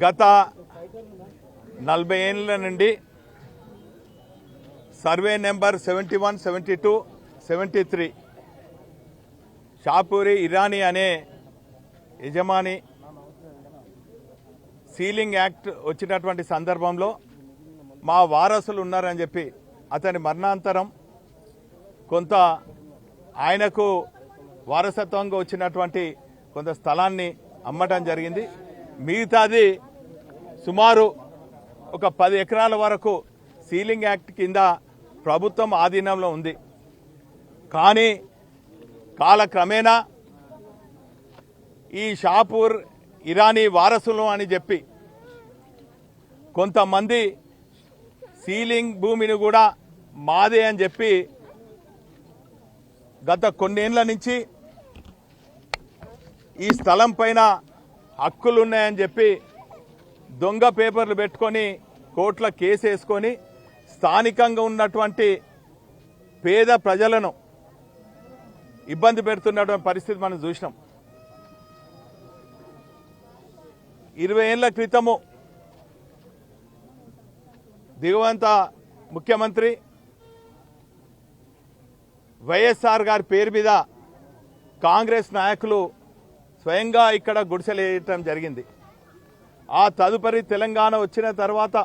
గత 40 ఏళ్ల నుండి సర్వే నెంబర్ 71, 72, 73 షాపూరి ఇరానీ అనే యజమాని సీలింగ్ యాక్ట్ వచ్చినటువంటి సందర్భంలో మా వారసులు ఉన్నారని చెప్పి అతని మరణాంతరం కొంత ఆయనకు వారసత్వంగా వచ్చినటువంటి కొంత స్థలాన్ని అమ్మటం జరిగింది. మిగతాది సుమారు ఒక 10 ఎకరాల వరకు సీలింగ్ యాక్ట్ కింద ప్రభుత్వం ఆధీనంలో ఉంది. కానీ కాలక్రమేణా ఈ షాపూర్ ఇరానీ వారసులు అని చెప్పి కొంతమంది సీలింగ్ భూమిని కూడా మాదే అని చెప్పి గత కొన్నేళ్ల నుంచి ఈ స్థలం పైన హక్కులున్నాయని చెప్పి దొంగ పేపర్లు పెట్టుకొని కోర్టుల కేసు వేసుకొని స్థానికంగా ఉన్నటువంటి పేద ప్రజలను ఇబ్బంది పెడుతున్నటువంటి పరిస్థితి మనం చూసినాం. 20 ఏళ్ల క్రితము దివంగత ముఖ్యమంత్రి వైఎస్ఆర్ గారి పేరు మీద కాంగ్రెస్ నాయకులు స్వయంగా ఇక్కడ గుడిసెలేయటం జరిగింది. ఆ తదుపరి తెలంగాణ వచ్చిన తర్వాత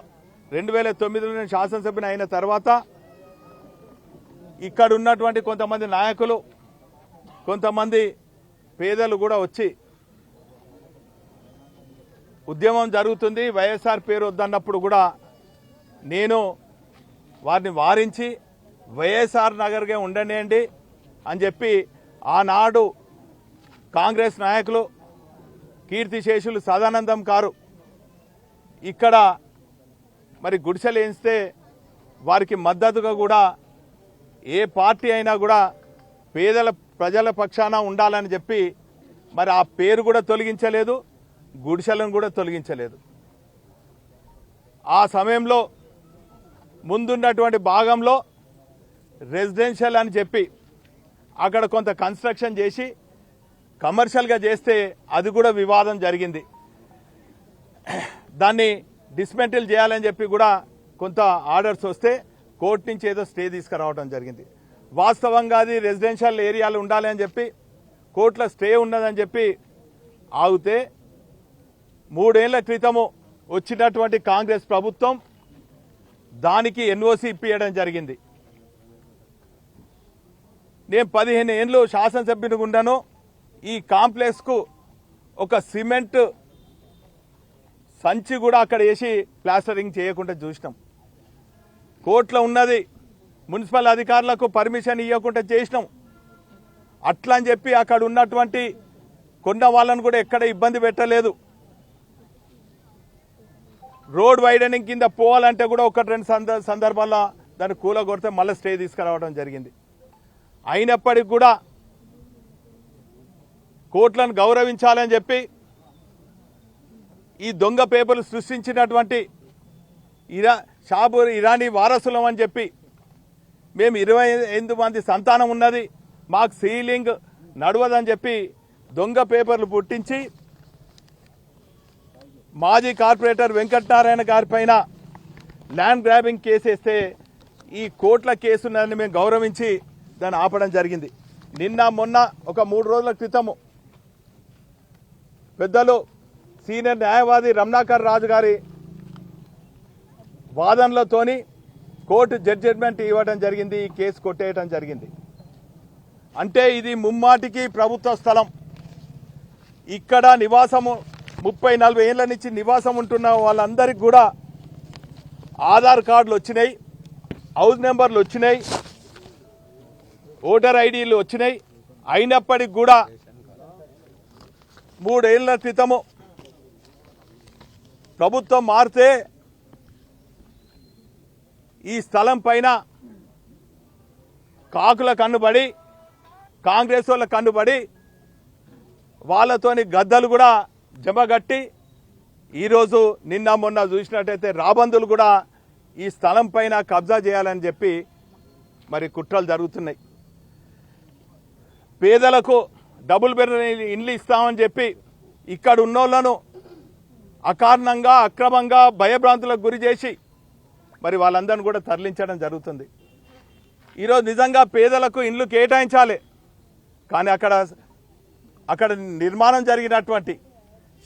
2009లో శాసనసభ్యుని అయిన తర్వాత ఇక్కడ ఉన్నటువంటి కొంతమంది నాయకులు కొంతమంది పేదలు కూడా వచ్చి ఉద్యమం జరుగుతుంది వైఎస్ఆర్ పేరు వద్దన్నప్పుడు కూడా నేను వారిని వారించి వైఎస్ఆర్ నగర్గా ఉండనియండి అని చెప్పి ఆనాడు కాంగ్రెస్ నాయకులు కీర్తిశేషులు సదానందం గారు ఇక్కడ మరి గుడిసెలు వేస్తే వారికి మద్దతుగా కూడా ఏ పార్టీ అయినా కూడా పేదల ప్రజల పక్షాన ఉండాలని చెప్పి మరి ఆ పేరు కూడా తొలగించలేదు, గుడిసెలను కూడా తొలగించలేదు. ఆ సమయంలో ముందున్నటువంటి భాగంలో రెసిడెన్షియల్ అని చెప్పి అక్కడ కొంత కన్స్ట్రక్షన్ చేసి కమర్షియల్గా చేస్తే అది కూడా వివాదం జరిగింది. దాన్ని డిస్మెంటిల్ చేయాలని చెప్పి కూడా కొంత ఆర్డర్స్ వస్తే కోర్టు నుంచి ఏదో స్టే తీసుకురావడం జరిగింది. వాస్తవంగా అది రెసిడెన్షియల్ ఏరియాలు ఉండాలి అని చెప్పి కోర్టులో స్టే ఉన్నదని చెప్పి ఆగితే 3 ఏళ్ల క్రితము వచ్చినటువంటి కాంగ్రెస్ ప్రభుత్వం దానికి ఎన్ఓసి ఇప్పించడం జరిగింది. నేను 15 ఏళ్ళు శాసనసభ్యునిగా ఉన్నాను. ఈ కాంప్లెక్స్కు ఒక సిమెంట్ సంచి కూడా అక్కడ వేసి ప్లాస్టరింగ్ చేయకుండా చూసినాం. కోర్టులో ఉన్నది, మున్సిపల్ అధికారులకు పర్మిషన్ ఇవ్వకుండా చేసినాం. అట్లా అని చెప్పి అక్కడ ఉన్నటువంటి కొన్న వాళ్ళను కూడా ఎక్కడ ఇబ్బంది పెట్టలేదు. రోడ్ వైడనింగ్ కింద పోవాలంటే కూడా 1-2 సందర్భాల్లో దాన్ని కూలగొడితే మళ్ళీ స్టే తీసుకురావడం జరిగింది. అయినప్పటికీ కూడా కోర్టులను గౌరవించాలని చెప్పి ఈ దొంగ పేపర్లు సృష్టించినటువంటి షాపూర్ ఇరానీ వారసులం అని చెప్పి మేము 28 మంది సంతానం ఉన్నది, మాకు సీలింగ్ నడవదని చెప్పి దొంగ పేపర్లు పుట్టించి మాజీ కార్పొరేటర్ వెంకటనారాయణ గారి పైన ల్యాండ్ గ్రాబింగ్ కేసు వేస్తే ఈ కోర్టుల కేసుని మేము గౌరవించి దాన్ని ఆపడం జరిగింది. నిన్న మొన్న ఒక 3 రోజుల క్రితము పెద్దలు సీనియర్ న్యాయవాది రమణాకర్ రాజు గారి వాదనలతోని కోర్టు జడ్జిమెంట్ ఇవ్వడం జరిగింది, ఈ కేసు కొట్టేయడం జరిగింది. అంటే ఇది ముమ్మాటికి ప్రభుత్వ స్థలం. ఇక్కడ నివాసము 30-40 ఏళ్ల నుంచి నివాసం ఉంటున్న వాళ్ళందరికీ కూడా ఆధార్ కార్డులు వచ్చినాయి, హౌస్ నెంబర్లు వచ్చినాయి, ఓటర్ ఐడీలు వచ్చినాయి. అయినప్పటికీ కూడా 3 ఏళ్ల క్రితము ప్రభుత్వం మారితే ఈ స్థలం పైన కాకుల కన్నుబడి కాంగ్రెస్ వాళ్ళ కన్నుబడి వాళ్ళతోని గద్దలు కూడా జమగట్టి ఈరోజు నిన్న మొన్న చూసినట్టయితే రాబందులు కూడా ఈ స్థలం పైన కబ్జా చేయాలని చెప్పి మరి కుట్రలు జరుగుతున్నాయి. పేదలకు డబుల్ బెడ్రూమ్ ఇండ్లు ఇస్తామని చెప్పి ఇక్కడ ఉన్నోళ్లను అకారణంగా అక్రమంగా భయభ్రాంతులకు గురి చేసి మరి వాళ్ళందరిని కూడా తరలించడం జరుగుతుంది. ఈరోజు నిజంగా పేదలకు ఇండ్లు కేటాయించాలి, కానీ అక్కడ నిర్మాణం జరిగినటువంటి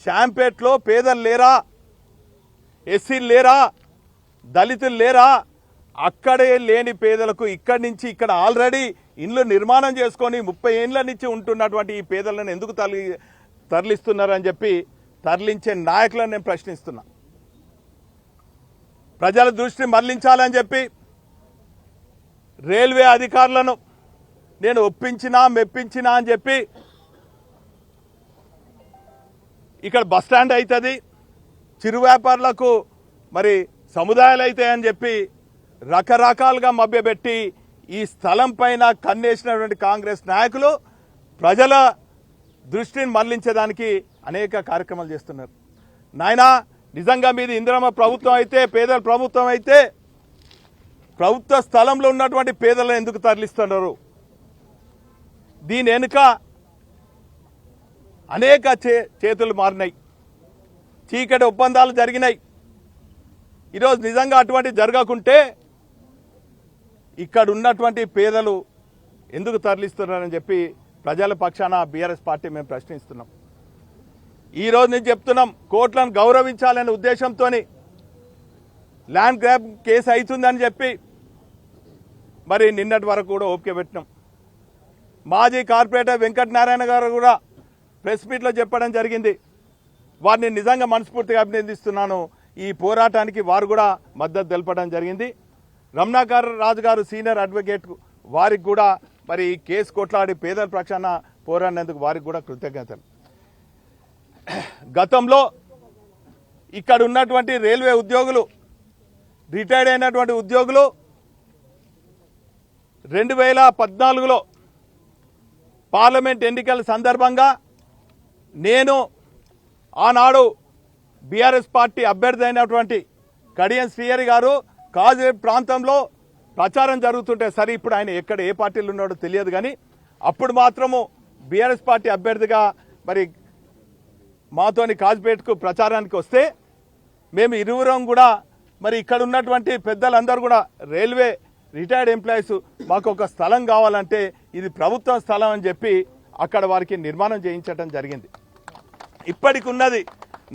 శాంపేట్లో పేదలు లేరా, ఎస్సీలు లేరా, దళితులు లేరా? అక్కడే లేని పేదలకు ఇక్కడి నుంచి ఇక్కడ ఆల్రెడీ ఇండ్లు నిర్మాణం చేసుకొని 30 ఏళ్ళ నుంచి ఉంటున్నటువంటి ఈ పేదలను ఎందుకు తరలిస్తున్నారని చెప్పి తరలించే నాయకులను నేను ప్రశ్నిస్తున్నా. ప్రజల దృష్టిని మళ్లించాలని చెప్పి రైల్వే అధికారులను నేను ఒప్పించినా మెప్పించినా అని చెప్పి ఇక్కడ బస్టాండ్ అవుతుంది, చిరు వ్యాపారులకు మరి సముదాయాలు అవుతాయని చెప్పి రకరకాలుగా మభ్యపెట్టి ఈ స్థలం పైన కన్నేసినటువంటి కాంగ్రెస్ నాయకులు ప్రజల దృష్టిని మళ్లించడానికి అనేక కార్యక్రమాలు చేస్తున్నారు. నాయనా, నిజంగా మీది ఇందిరమ్మ ప్రభుత్వం అయితే, పేదల ప్రభుత్వం అయితే ప్రభుత్వ స్థలంలో ఉన్నటువంటి పేదలను ఎందుకు తరలిస్తున్నారు? దీని వెనుక అనేక చేతులు మారినాయి, చీకటి ఒప్పందాలు జరిగినాయి. ఈరోజు నిజంగా అటువంటి జరగకుంటే ఇక్కడ ఉన్నటువంటి పేదలు ఎందుకు తరలిస్తున్నారని చెప్పి ప్రజల పక్షాన బీఆర్ఎస్ పార్టీ మేము ప్రశ్నిస్తున్నాం. ఈరోజు నేను చెప్తున్నాం, కోర్టులను గౌరవించాలనే ఉద్దేశంతో ల్యాండ్ గ్రాబ్ కేసు అవుతుందని చెప్పి మరి నిన్నటి వరకు కూడా ఓపిక పెట్టినాం. మాజీ కార్పొరేటర్ వెంకటనారాయణ గారు కూడా ప్రెస్ మీట్లో చెప్పడం జరిగింది. వారిని నిజంగా మనస్ఫూర్తిగా అభినందిస్తున్నాను. ఈ పోరాటానికి వారు కూడా మద్దతు తెలపడం జరిగింది. రమణాకర్ రాజు గారు సీనియర్ అడ్వకేట్, వారికి కూడా మరి ఈ కేసు కొట్లాడి పేదల పక్షాన పోరాడినందుకు వారికి కూడా కృతజ్ఞతలు. గతంలో ఇక్కడ ఉన్నటువంటి రైల్వే ఉద్యోగులు, రిటైర్డ్ అయినటువంటి ఉద్యోగులు 2014లో పార్లమెంట్ ఎన్నికల సందర్భంగా నేను ఆనాడు బీఆర్ఎస్ పార్టీ అభ్యర్థి అయినటువంటి కడియం శ్రీహరి గారు కాజువేట్ ప్రాంతంలో ప్రచారం జరుగుతుంటే, సరే ఇప్పుడు ఆయన ఎక్కడ ఏ పార్టీలో ఉన్నాడో తెలియదు, కానీ అప్పుడు మాత్రము బీఆర్ఎస్ పార్టీ అభ్యర్థిగా మరి మాతోని కాజుపేటకు ప్రచారానికి వస్తే మేము ఇరువురం కూడా మరి ఇక్కడ ఉన్నటువంటి పెద్దలందరూ కూడా రైల్వే రిటైర్డ్ ఎంప్లాయీస్ మాకు ఒక స్థలం కావాలంటే ఇది ప్రభుత్వ స్థలం అని చెప్పి అక్కడ వారికి నిర్మాణం చేయించడం జరిగింది. ఇప్పటికి ఉన్నది,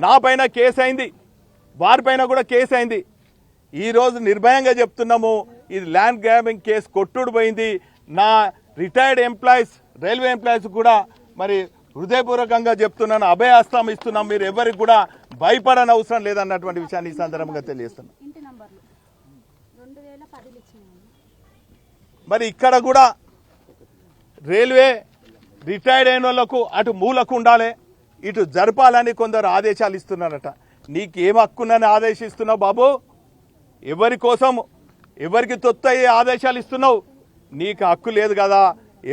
నా పైన కేసు అయింది, వారిపైన కూడా కేసు అయింది. ఈరోజు నిర్భయంగా చెప్తున్నాము, ఇది ల్యాండ్ గ్రాబింగ్ కేసు కొట్టుడు పోయింది. నా రిటైర్డ్ ఎంప్లాయీస్, రైల్వే ఎంప్లాయీస్ కూడా మరి హృదయపూర్వకంగా చెప్తున్నాను, అభయహస్తం ఇస్తున్నాం, మీరు ఎవరికి కూడా భయపడని అవసరం లేదన్నటువంటి విషయాన్ని ఈ సందర్భంగా తెలియజేస్తున్నాం. మరి ఇక్కడ కూడా రైల్వే రిటైర్డ్ అయిన వాళ్ళకు అటు మూలకు ఉండాలి, ఇటు జరపాలని కొందరు ఆదేశాలు ఇస్తున్నారట. నీకు ఏం హక్కునని ఆదేశిస్తున్నావు బాబు? ఎవరి కోసం, ఎవరికి తొత్తయ్యే ఆదేశాలు ఇస్తున్నావు? నీకు హక్కు లేదు కదా,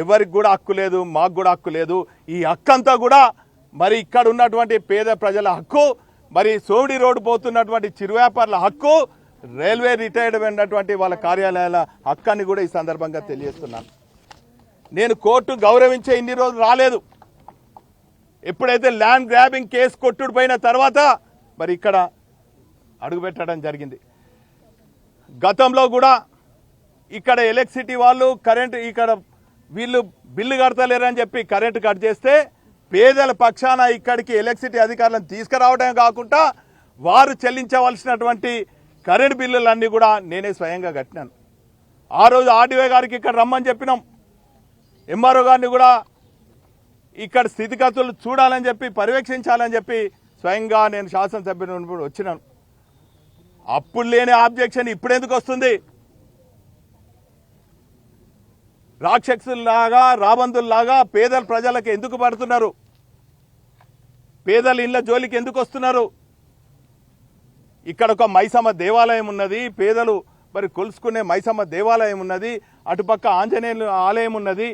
ఎవరికి కూడా హక్కు లేదు, మాకు కూడా హక్కు లేదు. ఈ హక్కు అంతా కూడా మరి ఇక్కడ ఉన్నటువంటి పేద ప్రజల హక్కు, మరి సోమిడి రోడ్డు పోతున్నటువంటి చిరు వ్యాపారుల హక్కు, రైల్వే రిటైర్డ్ అయినటువంటి వాళ్ళ కార్యాలయాల హక్కాన్ని కూడా ఈ సందర్భంగా తెలియజేస్తున్నాను. నేను కోర్టు గౌరవించే ఇన్ని రోజులు రాలేదు. ఎప్పుడైతే ల్యాండ్ గ్రాబింగ్ కేసు కొట్టుడు పోయిన తర్వాత మరి ఇక్కడ అడుగుపెట్టడం జరిగింది. గతంలో కూడా ఇక్కడ ఎలక్ట్రిసిటీ వాళ్ళు కరెంట్ ఇక్కడ వీళ్ళు బిల్లు కడతలేరని చెప్పి కరెంటు కట్ చేస్తే పేదల పక్షాన ఇక్కడికి ఎలక్ట్రిసిటీ అధికారులను తీసుకురావడమే కాకుండా వారు చెల్లించవలసినటువంటి కరెంటు బిల్లులన్నీ కూడా నేనే స్వయంగా కట్టినాను. ఆ రోజు ఆర్డీఓ గారికి ఇక్కడ రమ్మని చెప్పినాం, ఎంఆర్ఓ గారిని కూడా ఇక్కడ స్థితిగతులు చూడాలని చెప్పి పర్యవేక్షించాలని చెప్పి స్వయంగా నేను శాసనసభ్యుడు వచ్చినాను. అప్పుడు లేని ఆబ్జెక్షన్ ఇప్పుడు ఎందుకు వస్తుంది? రాక్షసుల్లాగా రాబందుల్లాగా పేదల ప్రజలకు ఎందుకు పడుతున్నారు? పేదల ఇళ్ల జోలికి ఎందుకు వస్తున్నారు? ఇక్కడ ఒక మైసమ్మ దేవాలయం ఉన్నది, పేదలు మరి కొలుసుకునే మైసమ్మ దేవాలయం ఉన్నది, అటుపక్క ఆంజనేయుల ఆలయం ఉన్నది.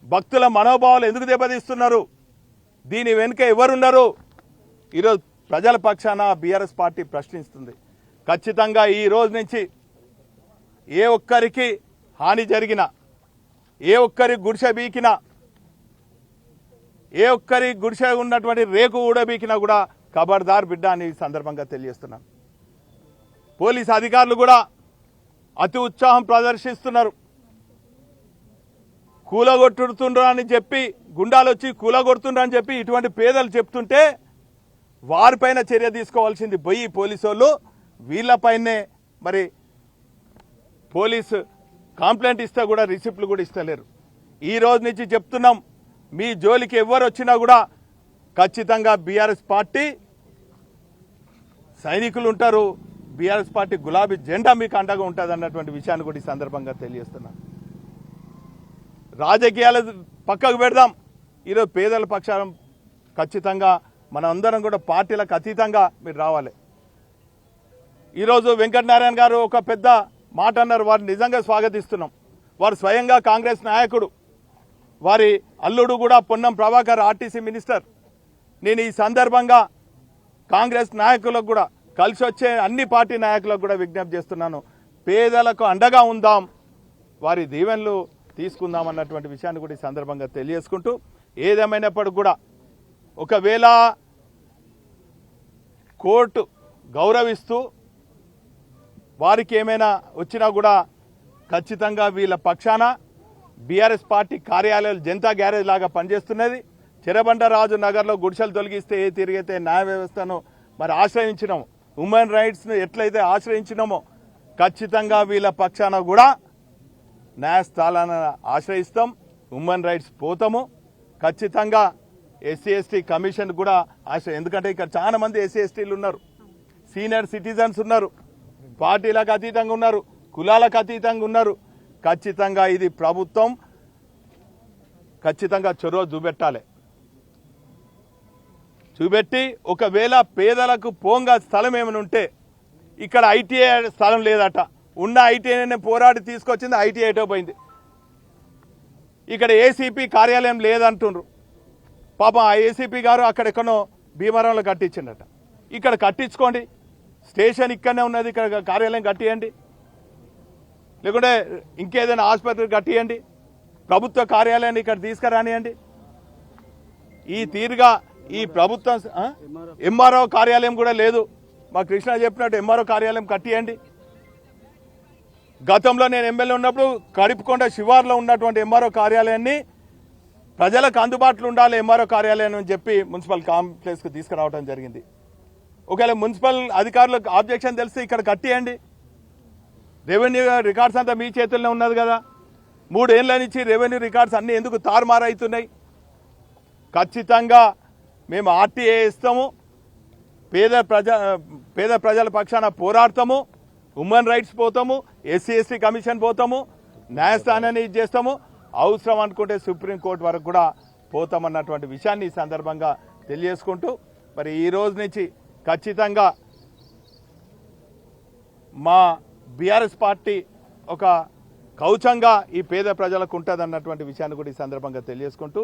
భక్తుల మనోభావాలు ఎందుకు దెబ్బతీస్తున్నారు? దీని వెనుక ఎవరున్నారు? ఈరోజు ప్రజల పక్షాన బీఆర్ఎస్ పార్టీ ప్రశ్నిస్తుంది. ఖచ్చితంగా ఈ రోజు నుంచి ఏ ఒక్కరికి హాని జరిగినా, ఏ ఒక్కరి గుడిసె బీకినా, ఏ ఒక్కరి గుడిసె ఉన్నటువంటి రేకు ఊడబీకినా కూడా ఖబర్దార్ బిడ్డ అని ఈ సందర్భంగా తెలియజేస్తున్నాను. పోలీస్ అధికారులు కూడా అతి ఉత్సాహం ప్రదర్శిస్తున్నారు. కూలగొట్టుతుండ్రు అని చెప్పి, గుండాలు వచ్చి కూలగొడుతుండ్రు అని చెప్పి ఇటువంటి పేదలు చెప్తుంటే వారిపైన చర్య తీసుకోవాల్సింది పోయి పోలీసు వాళ్ళు వీళ్ళపైనే మరి పోలీసు కంప్లైంట్ ఇస్తే కూడా రిసిప్ట్లు కూడా ఇస్తలేరు. ఈ రోజు నుంచి చెప్తున్నాం, మీ జోలికి ఎవరు వచ్చినా కూడా ఖచ్చితంగా బీఆర్ఎస్ పార్టీ సైనికులు ఉంటారు, బీఆర్ఎస్ పార్టీ గులాబీ జెండా మీకు అండగా ఉంటుంది అన్నటువంటి విషయాన్ని కూడా ఈ సందర్భంగా తెలియజేస్తున్నాను. రాజకీయాలు పక్కకు పెడదాం, ఈరోజు పేదల పక్షాన ఖచ్చితంగా మన అందరం కూడా పార్టీలకు అతీతంగా మీరు రావాలి. ఈరోజు వెంకటనారాయణ గారు ఒక పెద్ద మాట అన్నారు, వారిని నిజంగా స్వాగతిస్తున్నాం. వారు స్వయంగా కాంగ్రెస్ నాయకుడు, వారి అల్లుడు కూడా పొన్నం ప్రభాకర్ ఆర్టీసీ మినిస్టర్. నేను ఈ సందర్భంగా కాంగ్రెస్ నాయకులకు కూడా, కలిసి వచ్చే అన్ని పార్టీ నాయకులకు కూడా విజ్ఞప్తి చేస్తున్నాను, పేదలకు అండగా ఉందాం, వారి దీవెనలు తీసుకుందాం అన్నటువంటి విషయాన్ని కూడా ఈ సందర్భంగా తెలియజేసుకుంటూ, ఏదేమైనప్పటికీ కూడా ఒకవేళ కోర్టు గౌరవిస్తూ వారికి ఏమైనా వచ్చినా కూడా ఖచ్చితంగా వీళ్ళ పక్షాన బీఆర్ఎస్ పార్టీ కార్యాలయాలు జనతా గ్యారేజ్ లాగా పనిచేస్తున్నది. చెరబండరాజు నగర్లో గుడిసెలు తొలగిస్తే ఏ తిరిగితే న్యాయ వ్యవస్థను మరి ఆశ్రయించినాము, హ్యూమన్ రైట్స్ను ఎట్లయితే ఆశ్రయించినామో ఖచ్చితంగా వీళ్ళ పక్షాన కూడా న్యాయస్థానాన్ని ఆశ్రయిస్తాం, హ్యూమన్ రైట్స్ పోతాము. ఖచ్చితంగా ఎస్సీ ఎస్టీ కమిషన్ కూడా ఎందుకంటే ఇక్కడ చాలా మంది ఎస్సీ ఎస్టీలు ఉన్నారు, సీనియర్ సిటిజన్స్ ఉన్నారు, పార్టీలకు అతీతంగా ఉన్నారు, కులాలకు అతీతంగా ఉన్నారు. ఖచ్చితంగా ఇది ప్రభుత్వం ఖచ్చితంగా చొరవ చూపెట్టి ఒకవేళ పేదలకు పోంగా స్థలం ఏమైనా ఉంటే, ఇక్కడ ఐటీఐ స్థలం లేదట, ఉన్న ఐటీఐనే పోరాడి తీసుకొచ్చింది, ఐటీఐ ఎటో పోయింది. ఇక్కడ ఏసీపీ కార్యాలయం లేదంటుండ్రు. పాపం ఆ ఏసీపీ గారు అక్కడెక్కడో భీమవరంలో కట్టించిండట. ఇక్కడ కట్టించుకోండి, స్టేషన్ ఇక్కడనే ఉన్నది, ఇక్కడ కార్యాలయం కట్టియండి, లేకుంటే ఇంకేదైనా ఆసుపత్రి కట్టియండి, ప్రభుత్వ కార్యాలయాన్ని ఇక్కడ తీసుకురానియండి. ఈ తీరుగా ఈ ప్రభుత్వం ఎంఆర్ఓ కార్యాలయం కూడా లేదు, మా కృష్ణ చెప్పినట్టు ఎంఆర్ఓ కార్యాలయం కట్టియండి. గతంలో నేను ఎమ్మెల్యే ఉన్నప్పుడు కడిపకొండ శివార్లో ఉన్నటువంటి ఎంఆర్ఓ కార్యాలయాన్ని ప్రజలకు అందుబాటులో ఉండాలి ఎంఆర్ఓ కార్యాలయం అని చెప్పి మున్సిపల్ కాంప్లెక్స్కి తీసుకురావడం జరిగింది. ఒకవేళ మున్సిపల్ అధికారులకు ఆబ్జెక్షన్ తెలిస్తే ఇక్కడ కట్టియండి. రెవెన్యూ రికార్డ్స్ అంతా మీ చేతుల్లో ఉన్నది కదా, 3 ఏళ్ల నుంచి రెవెన్యూ రికార్డ్స్ అన్నీ ఎందుకు తారుమారవుతున్నాయి? ఖచ్చితంగా మేము ఆర్టీఏ ఇస్తాము, పేద ప్రజల పక్షాన పోరాడతాము, హ్యూమన్ రైట్స్ పోతాము, ఎస్సీ ఎస్టీ కమిషన్ పోతాము, న్యాయస్థానాన్ని చేస్తాము, అవసరం అనుకుంటే సుప్రీంకోర్టు వరకు కూడా పోతామన్నటువంటి విషయాన్ని ఈ సందర్భంగా తెలియజేసుకుంటూ, మరి ఈ రోజు నుంచి ఖచ్చితంగా మా బీఆర్ఎస్ పార్టీ ఒక కౌచంగా ఈ పేద ప్రజలకు ఉంటుంది అన్నటువంటి విషయాన్ని కూడా ఈ సందర్భంగా తెలియజేసుకుంటూ,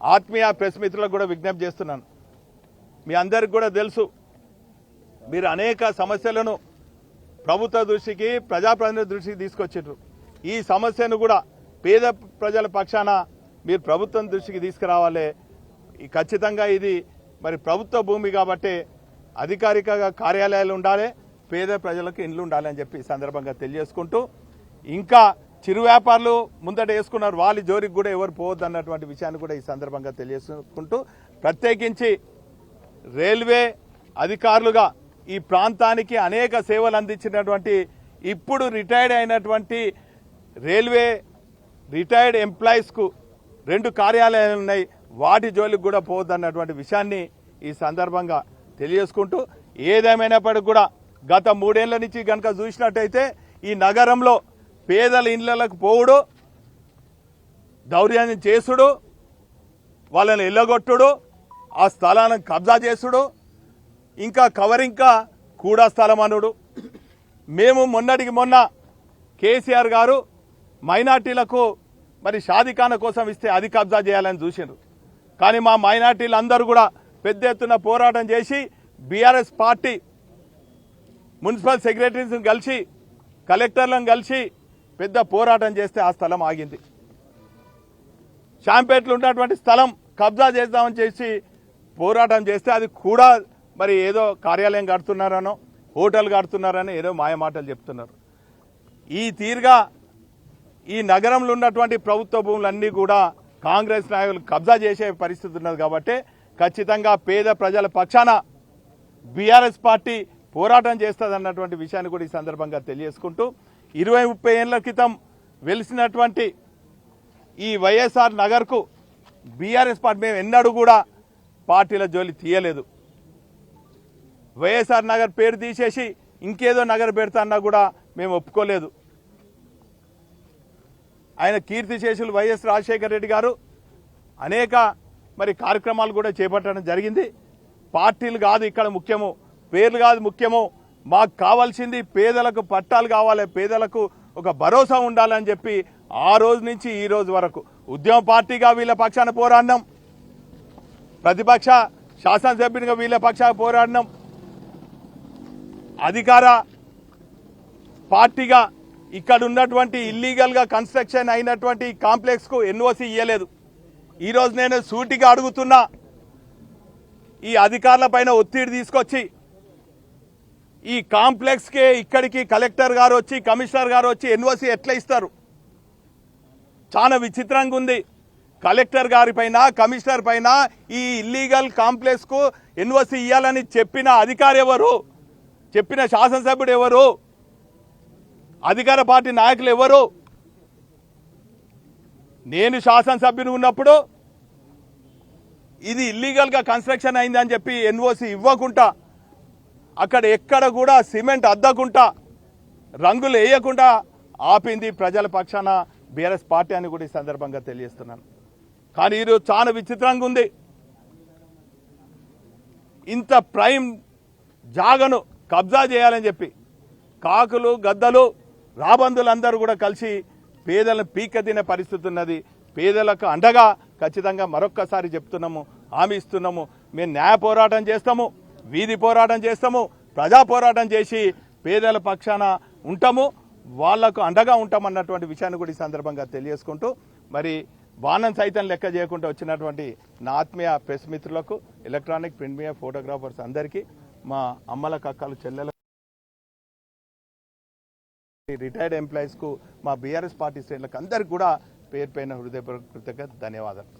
ఆత్మీయ ప్రెస్ మిత్రులకు కూడా విజ్ఞప్తి చేస్తున్నాను. మీ అందరికి కూడా తెలుసు, మీరు అనేక సమస్యలను ప్రభుత్వ దృష్టికి, ప్రజాప్రతినిధి దృష్టికి తీసుకొచ్చారు. ఈ సమస్యను కూడా పేద ప్రజల పక్షాన మీరు ప్రభుత్వం దృష్టికి తీసుకురావాలి. ఖచ్చితంగా ఇది మరి ప్రభుత్వ భూమి కాబట్టి అధికారిక కార్యాలయాలు ఉండాలి, పేద ప్రజలకు ఇండ్లు ఉండాలి అని చెప్పి ఈ సందర్భంగా తెలియజేసుకుంటూ, ఇంకా చిరు వ్యాపారులు ముందట వేసుకున్నారు, వాళ్ళ జోరికి కూడా ఎవరు పోవద్దు అన్నటువంటి విషయాన్ని కూడా ఈ సందర్భంగా తెలియజేసుకుంటూ, ప్రత్యేకించి రైల్వే అధికారులుగా ఈ ప్రాంతానికి అనేక సేవలు అందించినటువంటి ఇప్పుడు రిటైర్డ్ అయినటువంటి రైల్వే రిటైర్డ్ ఎంప్లాయీస్కు 2 కార్యాలయాలు ఉన్నాయి, వాటి జోలికి కూడా పోవద్దు అన్నటువంటి విషయాన్ని ఈ సందర్భంగా తెలియజేసుకుంటూ, ఏదేమైనప్పటికీ కూడా గత 3 ఏళ్ల నుంచి కనుక చూసినట్టయితే ఈ నగరంలో పేదల ఇళ్లకు పోవుడు, దౌర్జన్యం చేసుడు, వాళ్ళని ఎల్లగొట్టుడు, ఆ స్థలాలను కబ్జా చేసుడు, ఇంకా కవరింకా కూడా స్థలం అనుడు. మేము మొన్నటికి మొన్న కేసీఆర్ గారు మైనార్టీలకు మరి షాదీఖానా కోసం ఇస్తే అది కబ్జా చేయాలని చూసిండ్రు. కానీ మా మైనార్టీలు అందరూ కూడా పెద్ద ఎత్తున పోరాటం చేసి బీఆర్ఎస్ పార్టీ మున్సిపల్ సెక్రటరీస్ని కలిసి, కలెక్టర్లను కలిసి పెద్ద పోరాటం చేస్తే ఆ స్థలం ఆగింది. షాంపేటలో ఉన్నటువంటి స్థలం కబ్జా చేద్దామని చేసి పోరాటం చేస్తే అది కూడా మరి ఏదో కార్యాలయం కడుతున్నారనో హోటల్ కడుతున్నారని ఏదో మాయ మాటలు చెప్తున్నారు. ఈ తీరుగా ఈ నగరంలో ఉన్నటువంటి ప్రభుత్వ భూములన్నీ కూడా కాంగ్రెస్ నాయకులు కబ్జా చేసే పరిస్థితి ఉన్నది. కాబట్టి ఖచ్చితంగా పేద ప్రజల పక్షాన బీఆర్ఎస్ పార్టీ పోరాటం చేస్తుంది అన్నటువంటి విషయాన్ని కూడా ఈ సందర్భంగా తెలియజేసుకుంటూ 20-30 ఏళ్ల క్రితం వెలిసినటువంటి ఈ వైఎస్ఆర్ నగర్కు బీఆర్ఎస్ పార్టీ మేము ఎన్నడూ కూడా పార్టీల జోలి తీయలేదు. వైఎస్ఆర్ నగర్ పేరు తీసేసి ఇంకేదో నగర్ పెడతా అన్నా కూడా మేము ఒప్పుకోలేదు. ఆయన కీర్తిశేషులు వైఎస్ రాజశేఖర రెడ్డి గారు అనేక మరి కార్యక్రమాలు కూడా చేపట్టడం జరిగింది. పార్టీలు కాదు ఇక్కడ ముఖ్యము, పేర్లు కాదు ముఖ్యము, మాకు కావాల్సింది పేదలకు పట్టాలు కావాలి, పేదలకు ఒక భరోసా ఉండాలని చెప్పి ఆ రోజు నుంచి ఈ రోజు వరకు ఉద్యమ పార్టీగా వీళ్ళ పక్షాన పోరాడినాం, ప్రతిపక్ష శాసనసభ్యునిగా వీళ్ళ పక్షాన పోరాడినాం, అధికార పార్టీగా ఇక్కడ ఉన్నటువంటి ఇల్లీగల్గా కన్స్ట్రక్షన్ అయినటువంటి కాంప్లెక్స్కు ఎన్ఓసి ఇవ్వలేదు. ఈరోజు నేను సూటిగా అడుగుతున్నా, ఈ అధికారుల పైన ఒత్తిడి తీసుకొచ్చి ఈ కాంప్లెక్స్కే ఇక్కడికి కలెక్టర్ గారు వచ్చి కమిషనర్ గారు వచ్చి ఎన్ఓసి ఎట్లా ఇస్తారు? చాలా విచిత్రంగా ఉంది. కలెక్టర్ గారి పైన కమిషనర్ పైన ఈ ఇల్లీగల్ కాంప్లెక్స్కు ఎన్ఓసి ఇవ్వాలని చెప్పిన అధికారి ఎవరు? చెప్పిన శాసనసభ్యుడు ఎవరు? అధికార పార్టీ నాయకులు ఎవరు? నేను శాసనసభ్యుని ఉన్నప్పుడు ఇది ఇల్లీగల్గా కన్స్ట్రక్షన్ అయిందని చెప్పి ఎన్ఓసి ఇవ్వకుండా, అక్కడ ఎక్కడ కూడా సిమెంట్ అద్దకుండా, రంగులు వేయకుండా ఆపింది ప్రజల పక్షాన బీఆర్ఎస్ పార్టీ అని కూడా ఈ సందర్భంగా తెలియజేస్తున్నాను. కానీ ఈరోజు చాలా విచిత్రంగా ఉంది. ఇంత ప్రైమ్ జాగను కబ్జా చేయాలని చెప్పి కాకులు గద్దలు రాబందులందరూ కూడా కలిసి పేదలను పీక తినే పరిస్థితి ఉన్నది. పేదలకు అండగా ఖచ్చితంగా మరొక్కసారి చెప్తున్నాము, హామీ ఇస్తున్నాము. మేము న్యాయ పోరాటం చేస్తాము, వీధి పోరాటం చేస్తాము, ప్రజా పోరాటం చేసి పేదల పక్షాన ఉంటాము, వాళ్లకు అండగా ఉంటామన్నటువంటి విషయాన్ని కూడా ఈ సందర్భంగా తెలియజేసుకుంటూ, మరి వానం సైతం లెక్క చేయకుండా వచ్చినటువంటి నా ఆత్మీయ ప్రెస్ మిత్రులకు, ఎలక్ట్రానిక్ ప్రింట్ మీడియా ఫోటోగ్రాఫర్స్ అందరికీ, మా అమ్మల కక్కలు చెల్లెల రిటైర్డ్ ఎంప్లాయీస్కు, మా బీఆర్ఎస్ పార్టీ శ్రేణులకు అందరికీ కూడా పేరు పైన హృదయపూర్వక ధన్యవాదాలు.